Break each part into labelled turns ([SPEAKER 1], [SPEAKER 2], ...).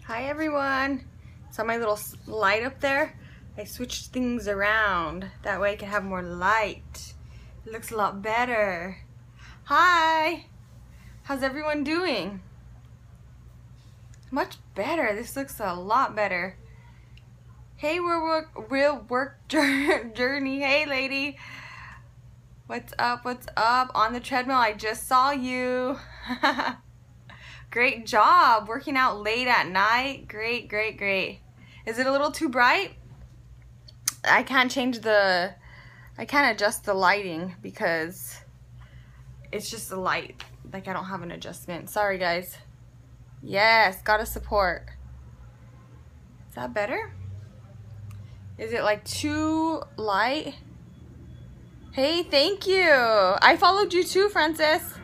[SPEAKER 1] Hi everyone. Saw my little light up there? I switched things around. That way I can have more light. It looks a lot better. Hi. How's everyone doing? Much better. This looks a lot better. Hey, real work journey. Hey lady. What's up? What's up? On the treadmill. I just saw you. Great job working out late at night. Great, great, great. Is it a little too bright? I can't adjust the lighting because it's just the light. Like I don't have an adjustment. Sorry guys. Yes, gotta support. Is that better? Is it like too light? Hey, thank you. I followed you too, Francis.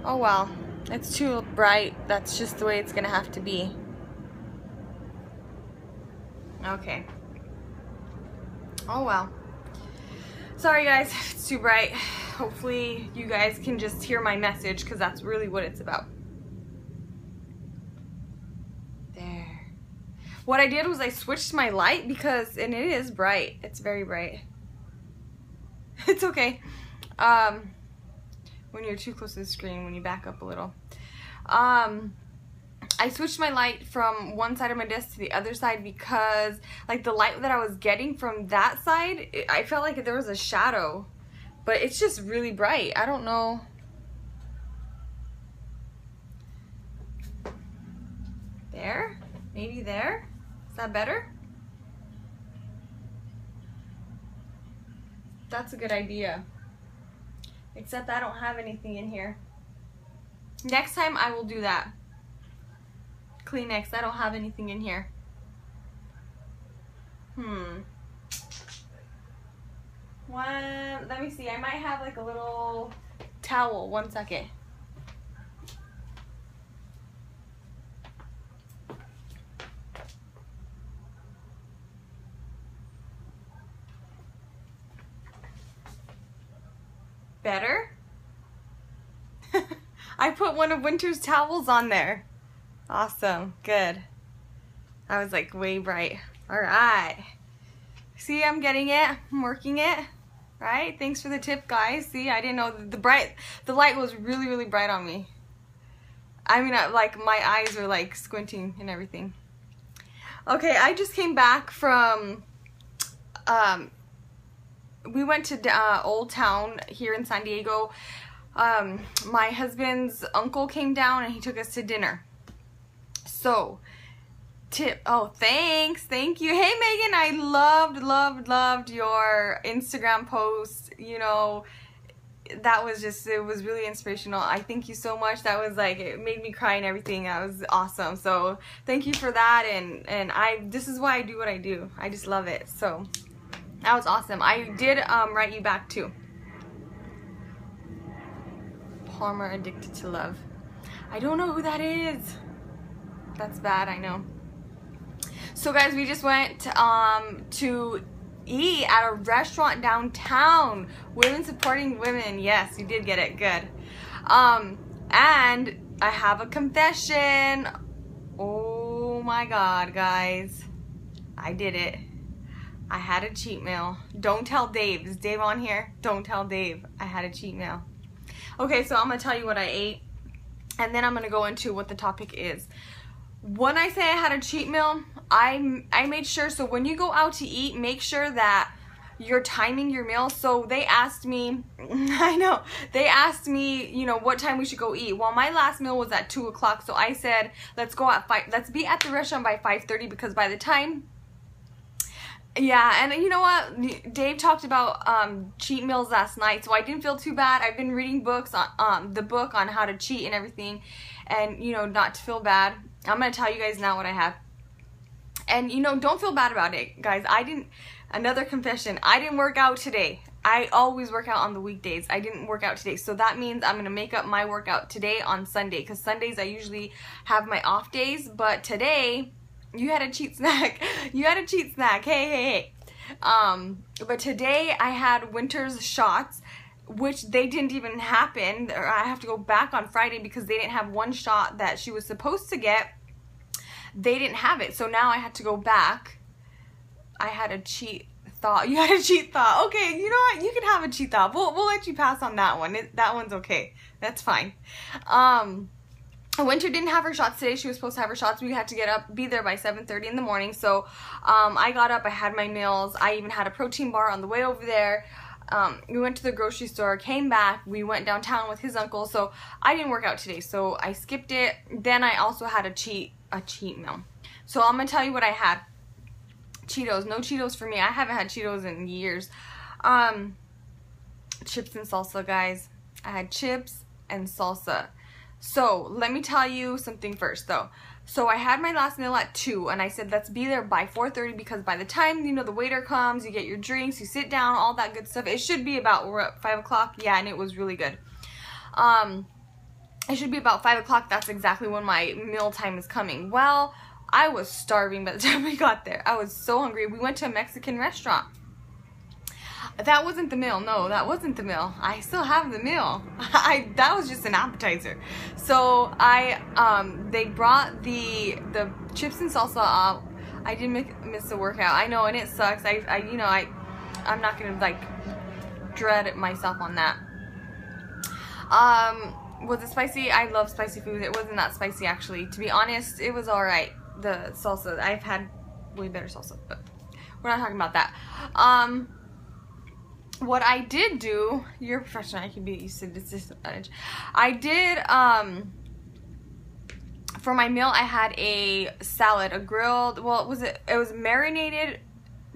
[SPEAKER 1] Oh well, it's too bright. That's just the way it's gonna have to be. Okay. Oh well. Sorry guys, it's too bright. Hopefully you guys can just hear my message because that's really what it's about. There. What I did was I switched my light because, and it is bright. It's very bright. It's okay. When you're too close to the screen, when you back up a little. I switched my light from one side of my desk to the other side because like the light that I was getting from that side, I felt like there was a shadow, but it's just really bright. I don't know. There? Maybe there? Is that better? That's a good idea. Except I don't have anything in here. Next time I will do that. Kleenex, I don't have anything in here. Let me see. I might have like a little towel. 1 second. Better? I put one of Winter's towels on there. Awesome. Good. I was like way bright. Alright. See, I'm getting it. I'm working it. Right? Thanks for the tip, guys. See, I didn't know the light was really, really bright on me. I mean, like my eyes were like squinting and everything. Okay, I just came back from we went to Old Town here in San Diego. My husband's uncle came down and he took us to dinner. So, oh, thanks, thank you. Hey Megan, I loved your Instagram post. You know, that was just, it was really inspirational. I thank you so much. That was like, it made me cry and everything. That was awesome. So, thank you for that. And this is why I do what I do. I just love it. So, that was awesome. I did write you back too. Palmer, Addicted to Love. I don't know who that is. That's bad, I know. So guys, we just went to eat at a restaurant downtown. Women supporting women. Yes, you did get it. Good. And I have a confession. Oh my God, guys. I did it. I had a cheat meal. Don't tell Dave. Is Dave on here? Don't tell Dave. I had a cheat meal. Okay, so I'm going to tell you what I ate, and then I'm going to go into what the topic is. When I say I had a cheat meal, I made sure, so when you go out to eat, make sure that you're timing your meal. So they asked me, I know, they asked me, you know, what time we should go eat. Well, my last meal was at 2 o'clock, so I said, let's go at 5, let's be at the restaurant by 5:30, because by the time, yeah, and you know what? Dave talked about cheat meals last night, so I didn't feel too bad. I've been reading books on the book on how to cheat and everything, and you know, not to feel bad. I'm gonna tell you guys now what I have, and you know, don't feel bad about it, guys. Another confession. I didn't work out today. I always work out on the weekdays. I didn't work out today, so that means I'm gonna make up my workout today on Sunday, because Sundays I usually have my off days, but today. You had a cheat snack. You had a cheat snack. Hey. But today I had Winter's shots. which they didn't even happen. Or I have to go back on Friday because they didn't have one shot that she was supposed to get. They didn't have it, so now I had to go back. I had a cheat thought. You had a cheat thought. Okay, you know what? You can have a cheat thought. We'll let you pass on that one. That one's okay. That's fine. Winter didn't have her shots today. She was supposed to have her shots. We had to get up, be there by 7:30 in the morning. So I got up. I had my meals. I even had a protein bar on the way over there. We went to the grocery store, came back. We went downtown with his uncle. So I didn't work out today. So I skipped it. Then I also had a cheat meal. So I'm gonna tell you what I had. Cheetos. No Cheetos for me. I haven't had Cheetos in years. Chips and salsa, guys. I had chips and salsa. So let me tell you something first though. So I had my last meal at 2 and I said let's be there by 4:30 because by the time, you know, the waiter comes, you get your drinks, you sit down, all that good stuff. It should be about, we're at 5 o'clock. Yeah, and it was really good. It should be about 5 o'clock. That's exactly when my meal time is coming. Well, I was starving by the time we got there. I was so hungry. We went to a Mexican restaurant. That wasn't the meal. No, that wasn't the meal. I still have the meal. That was just an appetizer. So they brought the chips and salsa up. I did miss the workout. I know, and it sucks. I'm not gonna like dread myself on that. Was it spicy? I love spicy food. It wasn't that spicy actually. To be honest, it was all right. The salsa, I've had way better salsa, but we're not talking about that. What I did do, you're a professional, I can be used to disadvantage. I did, for my meal, I had a salad, a grilled, well, it was marinated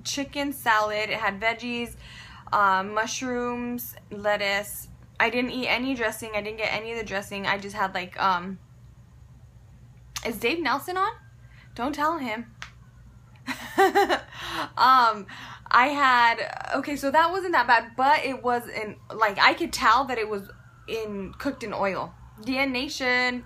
[SPEAKER 1] chicken salad. It had veggies, mushrooms, lettuce. I didn't eat any dressing. I didn't get any of the dressing. I just had like, is Dave Nelson on? Don't tell him. I had, okay, so that wasn't that bad, but it was like, I could tell that it was cooked in oil. DN Nation,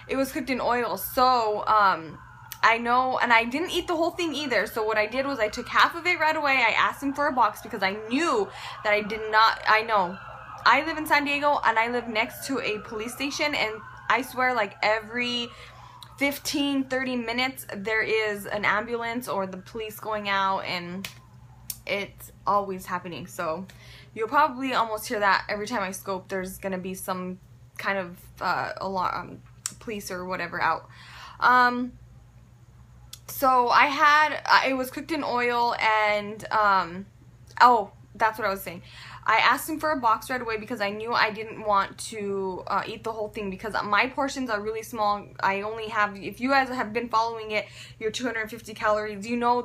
[SPEAKER 1] it was cooked in oil. So, I know, and I didn't eat the whole thing either. So what I did was I took half of it right away. I asked him for a box because I knew that I know. I live in San Diego and I live next to a police station, and I swear like every 15-30 minutes there is an ambulance or the police going out, and it's always happening. So you'll probably almost hear that every time I scope. There's gonna be some kind of alarm, police or whatever out. So I had, it was cooked in oil, and oh, that's what I was saying. I asked him for a box right away because I knew I didn't want to eat the whole thing because my portions are really small. I only have, if you guys have been following it, your 250 calories, you know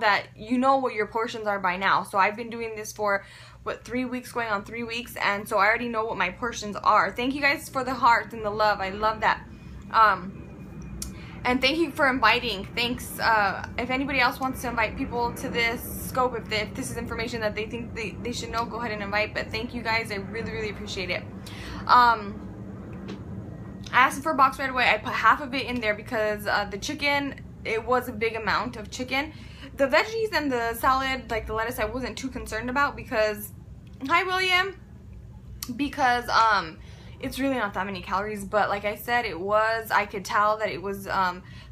[SPEAKER 1] what your portions are by now. So I've been doing this for, what, 3 weeks, going on 3 weeks, and so I already know what my portions are. Thank you guys for the hearts and the love. I love that. And thank you for inviting. Thanks. If anybody else wants to invite people to this scope, if this is information that they think they should know, go ahead and invite. But thank you guys. I really, really appreciate it. I asked for a box right away. I put half of it in there because the chicken, it was a big amount of chicken. The veggies and the salad, like the lettuce, I wasn't too concerned about because, hi William, because it's really not that many calories, but like I said, I could tell that it was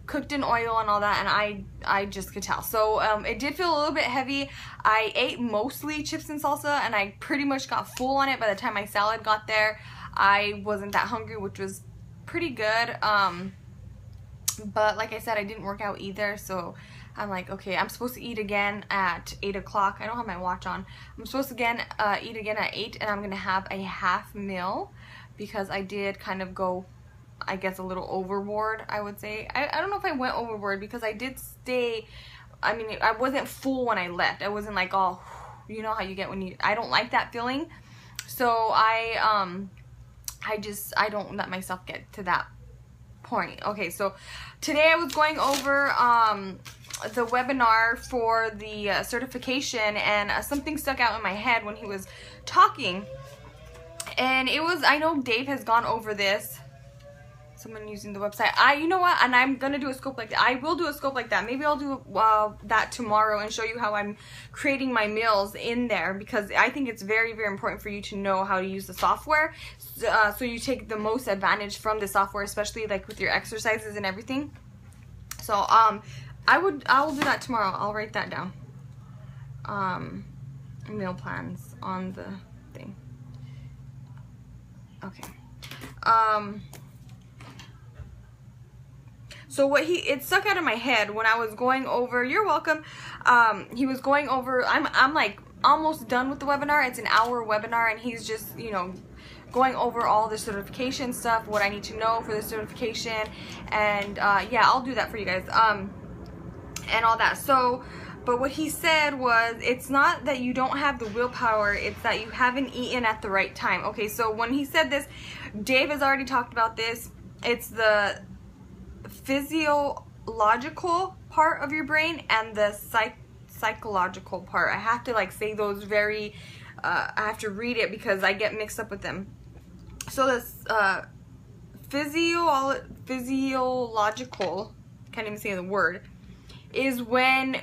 [SPEAKER 1] cooked in oil and all that, and I just could tell. So it did feel a little bit heavy. I ate mostly chips and salsa, and I pretty much got full on it. By the time my salad got there, I wasn't that hungry, which was pretty good. But like I said, I didn't work out either, so I'm like, okay, I'm supposed to eat again at 8 o'clock. I don't have my watch on. I'm supposed to eat again at 8, and I'm gonna have a half meal because I did kind of go, I guess, a little overboard, I would say. I don't know if I went overboard because I did stay, I mean, I wasn't full when I left. I wasn't like, oh, you know how you get when I don't like that feeling. So I don't let myself get to that point. Okay, so today I was going over the webinar for the certification, and something stuck out in my head when he was talking. And it was, I know Dave has gone over this. someone using the website. You know what, and I'm gonna do a scope like that. I will do a scope like that. Maybe I'll do that tomorrow and show you how I'm creating my meals in there, because I think it's very, very important for you to know how to use the software, so you take the most advantage from the software, especially like with your exercises and everything. So I will do that tomorrow. I'll write that down. Meal plans on the thing. Okay. So what it stuck out of my head when I was going over, you're welcome, he was going over, I'm like almost done with the webinar. It's an hour webinar, and he's just, you know, going over all the certification stuff, what I need to know for the certification, and yeah, I'll do that for you guys, and all that. So, but what he said was, it's not that you don't have the willpower, it's that you haven't eaten at the right time. Okay, so when he said this, Dave has already talked about this. It's the physiological part of your brain and the psychological part. I have to like say those very, I have to read it because I get mixed up with them. So this physiological, can't even say the word, is when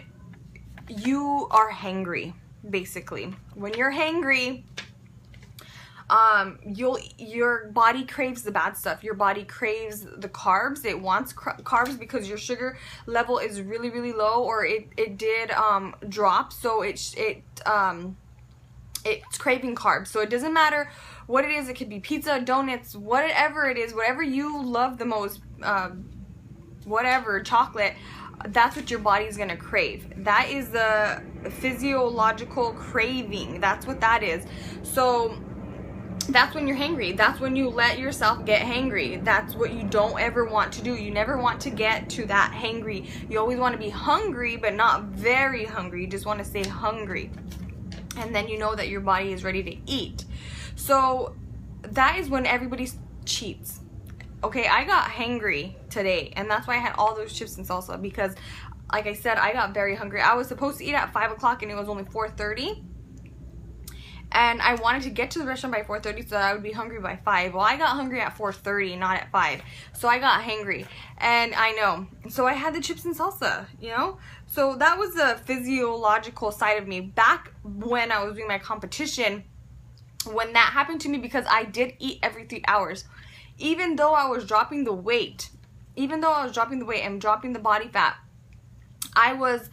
[SPEAKER 1] you are hangry, basically. When you're hangry, your body craves the bad stuff. Your body craves the carbs. It wants carbs because your sugar level is really, really low, or it did drop, so it's craving carbs. So it doesn't matter what it is. It could be pizza, donuts, whatever it is, whatever you love the most, whatever, chocolate, that's what your body's gonna crave. That is the physiological craving. That's what that is. So that's when you're hangry. That's when you let yourself get hangry. That's what you don't ever want to do. You never want to get to that hangry. You always want to be hungry, but not very hungry. You just want to stay hungry. And then you know that your body is ready to eat. So that is when everybody cheats. Okay, I got hangry today, and that's why I had all those chips and salsa, because like I said, I got very hungry. I was supposed to eat at 5 o'clock and it was only 4:30. And I wanted to get to the restaurant by 4:30 so that I would be hungry by 5. Well, I got hungry at 4:30, not at 5. So I got hangry. And I know. So I had the chips and salsa, you know? So that was the physiological side of me. Back when I was doing my competition, when that happened to me, because I did eat every 3 hours. Even though I was dropping the weight, and dropping the body fat, I was,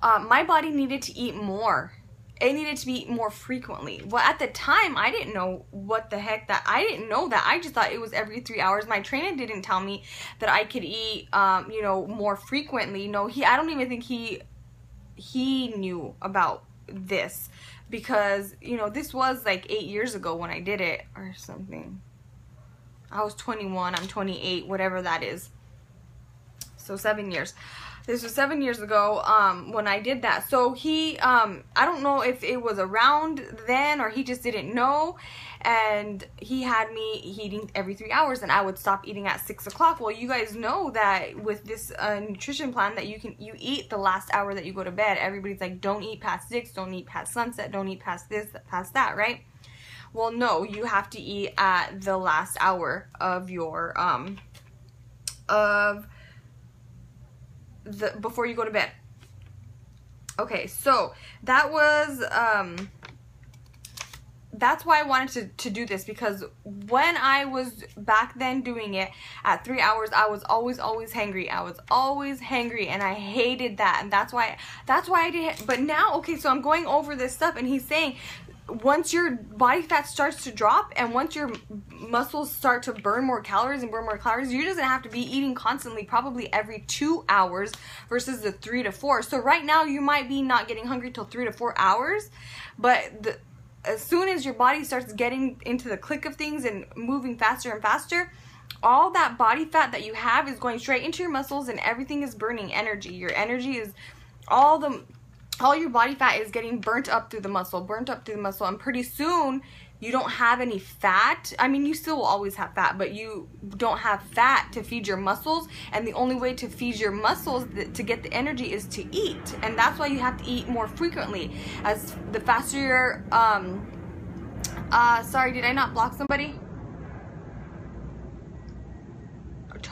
[SPEAKER 1] my body needed to eat more. It needed to be more frequently. Well, at the time, I didn't know what the heck that, I didn't know that. I just thought it was every 3 hours. My trainer didn't tell me that I could eat, you know, more frequently. No, I don't even think he knew about this, because, you know, this was like 8 years ago when I did it or something. I was 21, I'm 28, whatever that is. So 7 years. This was 7 years ago when I did that. So he, I don't know if it was around then or he just didn't know. And he had me eating every 3 hours, and I would stop eating at 6 o'clock. Well, you guys know that with this nutrition plan that you eat the last hour that you go to bed. Everybody's like, don't eat past 6, don't eat past sunset, don't eat past this, past that, right? Well, no, you have to eat at the last hour of your, before you go to bed. Okay, so that was, that's why I wanted to do this, because when I was back then doing it at 3 hours, I was always hangry. I was always hangry, and I hated that, and that's why I did it. But now, okay, so I'm going over this stuff, and he's saying, once your body fat starts to drop and once your muscles start to burn more calories, you're just gonna have to be eating constantly, probably every 2 hours versus the 3 to 4. So right now you might be not getting hungry till 3 to 4 hours, but as soon as your body starts getting into the click of things and moving faster and faster, all that body fat that you have is going straight into your muscles, and everything is burning energy. Your energy is all your body fat is getting burnt up through the muscle, and pretty soon you don't have any fat. I mean, you still will always have fat, but you don't have fat to feed your muscles, and the only way to feed your muscles to get the energy is to eat, and that's why you have to eat more frequently. As the faster you're, sorry, did I not block somebody?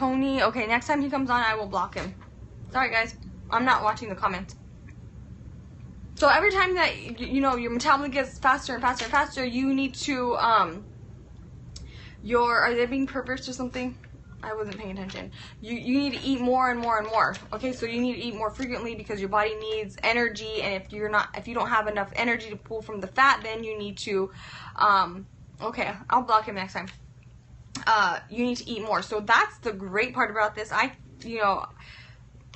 [SPEAKER 1] Tony. Okay, next time he comes on, I will block him. Sorry, guys. I'm not watching the comments. So every time that, you know, your metabolism gets faster and faster and faster, you need to, are they being perverse or something? I wasn't paying attention. You need to eat more and more and more. Okay, so you need to eat more frequently because your body needs energy, and if you don't have enough energy to pull from the fat, then you need to, okay, I'll block him next time. You need to eat more. So that's the great part about this.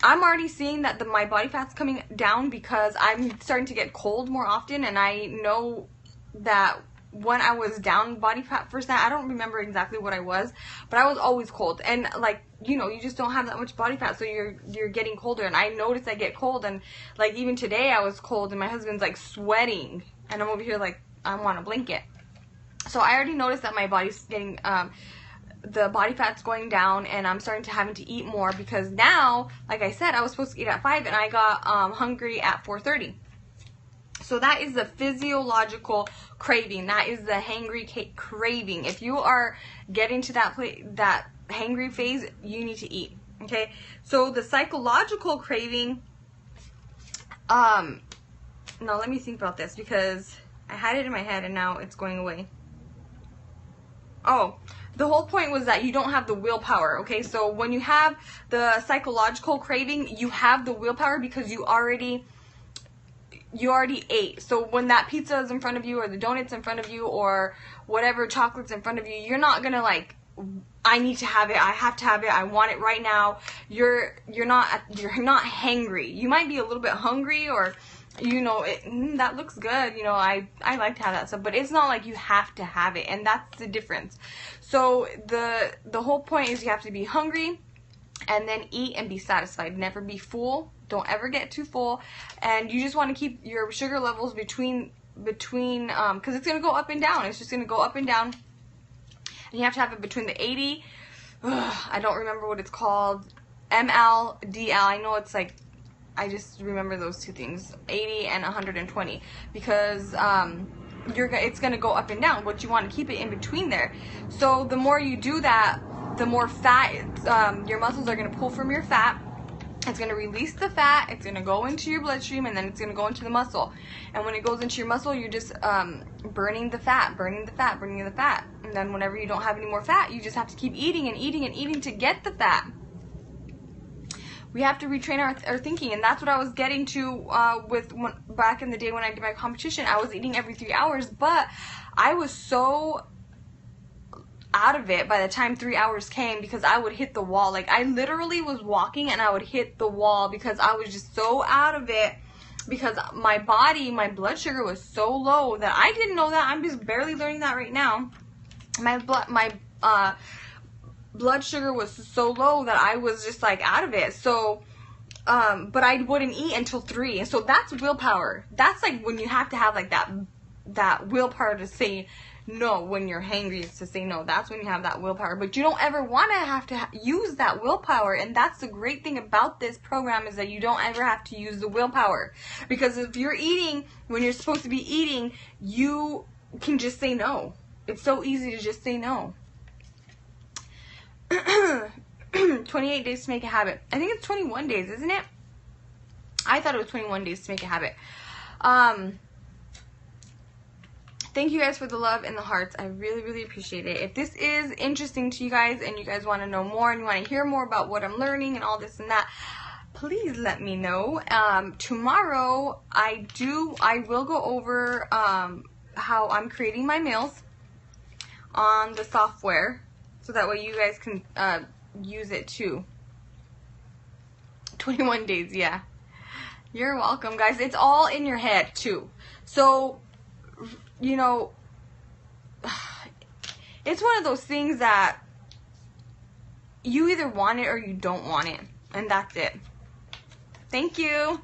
[SPEAKER 1] I'm already seeing that my body fat's coming down because I'm starting to get cold more often, and I know that when I was down body fat first, I don't remember exactly what I was, but I was always cold, and like, you know, you just don't have that much body fat, so you're getting colder, and I noticed I get cold, and like even today I was cold, and my husband's like sweating, and I'm over here like I want a blanket. So I already noticed that my body's getting the body fat's going down, and I'm starting to having to eat more because now, like I said, I was supposed to eat at 5 and I got hungry at 4:30. So that is the physiological craving. That is the hangry craving. If you are getting to that hangry phase, you need to eat. Okay. So the psychological craving. No, let me think about this because I had it in my head and now it's going away. Oh. The whole point was that you don't have the willpower, okay? So when you have the psychological craving, you have the willpower because you already ate. So when that pizza is in front of you, or the donuts in front of you, or whatever chocolate's in front of you, you're not gonna like, I need to have it, I have to have it, I want it right now. You're not hangry. You might be a little bit hungry, or you know, that looks good, you know, I like to have that stuff, but it's not like you have to have it, and that's the difference. So the whole point is you have to be hungry and then eat and be satisfied. Never be full. Don't ever get too full, and you just want to keep your sugar levels between because it's going to go up and down. It's just going to go up and down, and you have to have it between the 80, I don't remember what it's called, ML, DL, I know it's like, I just remember those two things, 80 and 120, because it's going to go up and down, but you want to keep it in between there. So the more you do that, the more fat, your muscles are going to pull from your fat. It's going to release the fat, it's going to go into your bloodstream, and then it's going to go into the muscle. And when it goes into your muscle, you're just burning the fat. And then whenever you don't have any more fat, you just have to keep eating and eating and eating to get the fat. We have to retrain our thinking, and that's what I was getting to back in the day when I did my competition. I was eating every 3 hours, but I was so out of it by the time 3 hours came because I would hit the wall. Like, I literally was walking and I would hit the wall because I was just so out of it, because my blood sugar was so low that I didn't know that. I'm just barely learning that right now. My blood sugar was so low that I was just like out of it. So but I wouldn't eat until 3, and so that's willpower. That's like when you have to have like that willpower to say no when you're hangry, is to say no. That's when you have that willpower, but you don't ever want to have to use that willpower. And that's the great thing about this program, is that you don't ever have to use the willpower, because if you're eating when you're supposed to be eating, you can just say no. It's so easy to just say no. 28 days to make a habit. I think it's 21 days, isn't it? I thought it was 21 days to make a habit. Thank you guys for the love and the hearts. I really, really appreciate it. If this is interesting to you guys and you guys want to know more and you want to hear more about what I'm learning and all this and that, please let me know. Tomorrow I will go over how I'm creating my meals on the software, so that way you guys can use it too. 21 days, yeah. You're welcome, guys. It's all in your head too. So, you know, it's one of those things that you either want it or you don't want it, and that's it. Thank you.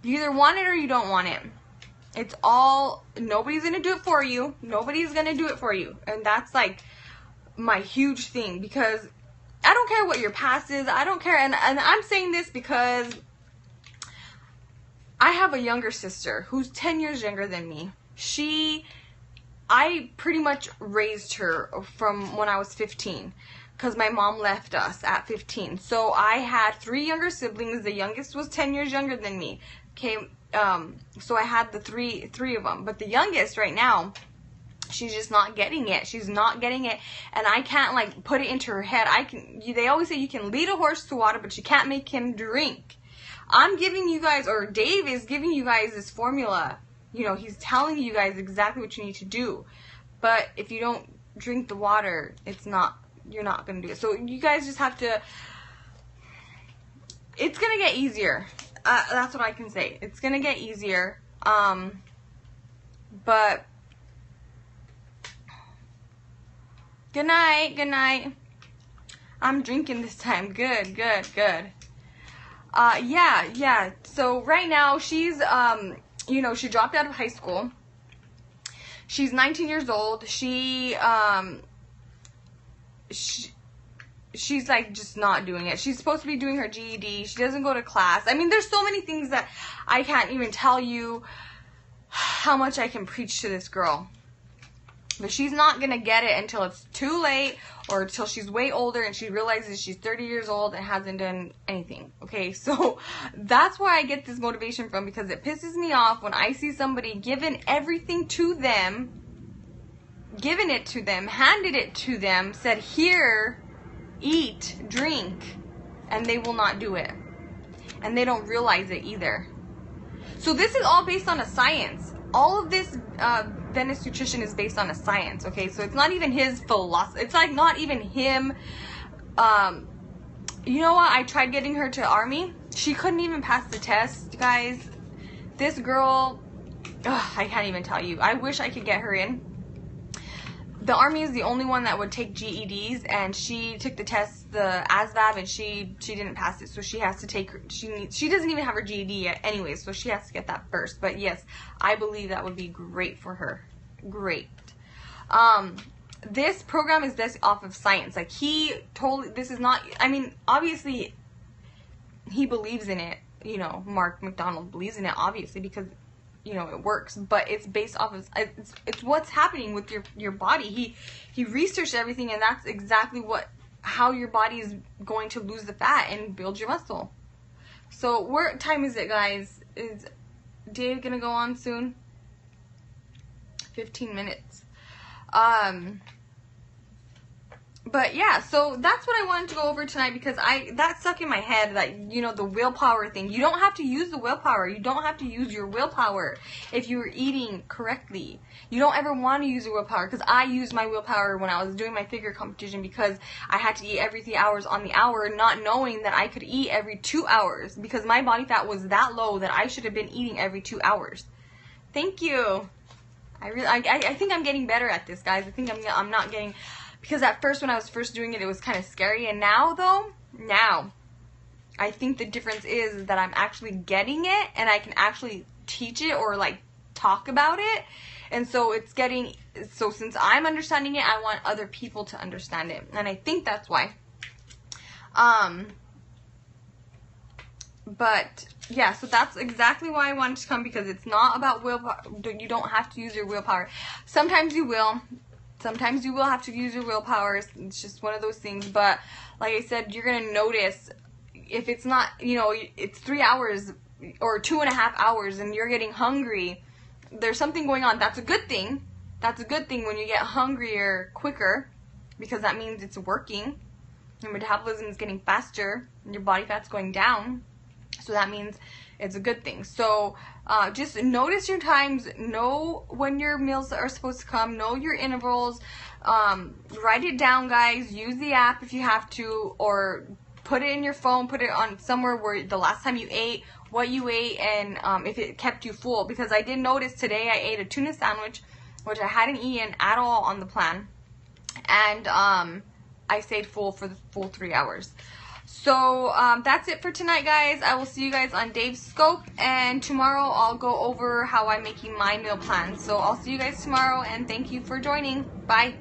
[SPEAKER 1] You either want it or you don't want it. It's all, nobody's gonna do it for you. Nobody's gonna do it for you. And that's like my huge thing, because I don't care what your past is. I don't care. And I'm saying this because I have a younger sister who's 10 years younger than me. I pretty much raised her from when I was 15. because my mom left us at 15. So I had 3 younger siblings. The youngest was 10 years younger than me. Okay, so I had the three of them. But the youngest right now, she's just not getting it. She's not getting it, and I can't like put it into her head. They always say you can lead a horse to water, but you can't make him drink. I'm giving you guys, or Dave is giving you guys this formula. You know, he's telling you guys exactly what you need to do. But if you don't drink the water, you're not going to do it. So you guys just have to, it's going to get easier. That's what I can say. It's going to get easier. But good night, good night. I'm drinking this time. Good, good, good. Yeah. So right now she's, you know, she dropped out of high school. She's 19 years old. She's like just not doing it. She's supposed to be doing her GED. She doesn't go to class. I mean, there's so many things that I can't even tell you how much I can preach to this girl. But she's not going to get it until it's too late, or until she's way older and she realizes she's 30 years old and hasn't done anything. Okay, so that's where I get this motivation from, because it pisses me off when I see somebody giving everything to them, giving it to them, handed it to them, said, here, eat, drink, and they will not do it. And they don't realize it either. So this is all based on a science. All of this Venice nutrition is based on a science, okay? So it's not even his philosophy. It's like not even him. You know what? I tried getting her to Army. She couldn't even pass the test, guys. This girl, I can't even tell you. I wish I could get her in. The Army is the only one that would take GEDs, and she took the test, the ASVAB, and she didn't pass it. So she has to take, she doesn't even have her GED yet anyway, so she has to get that first. But yes, I believe that would be great for her. Great. This program is based off of science. Like, this is not, I mean, obviously he believes in it. You know, Mark McDonald believes in it, obviously, because you know it works, but it's based off of it's what's happening with your body. He researched everything, and that's exactly how your body is going to lose the fat and build your muscle. So what time is it, guys? Is Dave gonna go on soon? 15 minutes. But yeah, so that's what I wanted to go over tonight, because that stuck in my head, that, you know, the willpower thing. You don't have to use the willpower. You don't have to use your willpower if you're eating correctly. You don't ever want to use your willpower, because I used my willpower when I was doing my figure competition, because I had to eat every 3 hours on the hour, not knowing that I could eat every 2 hours, because my body fat was that low that I should have been eating every 2 hours. Thank you. I think I'm getting better at this, guys. I think I'm not getting... Because at first, when I was first doing it, it was kind of scary. And now, though, I think the difference is that I'm actually getting it, and I can actually teach it or, like, talk about it. And so so since I'm understanding it, I want other people to understand it. And I think that's why. But, yeah, so that's exactly why I wanted to come, because it's not about willpower. You don't have to use your willpower. Sometimes you will. Sometimes you will have to use your willpower. It's just one of those things. But like I said, you're going to notice if it's not, you know, it's 3 hours or 2.5 hours and you're getting hungry, there's something going on. That's a good thing. That's a good thing when you get hungrier quicker, because that means it's working. Your metabolism is getting faster and your body fat's going down. So that means it's a good thing. So just notice your times, know when your meals are supposed to come, know your intervals, write it down, guys. Use the app if you have to, or put it in your phone, put it on somewhere where the last time you ate, what you ate, and if it kept you full. Because I did notice today I ate a tuna sandwich, which I hadn't eaten at all on the plan, and I stayed full for the full 3 hours. So that's it for tonight, guys. I will see you guys on Dave's Scope, and tomorrow I'll go over how I'm making my meal plan. So I'll see you guys tomorrow, and thank you for joining. Bye.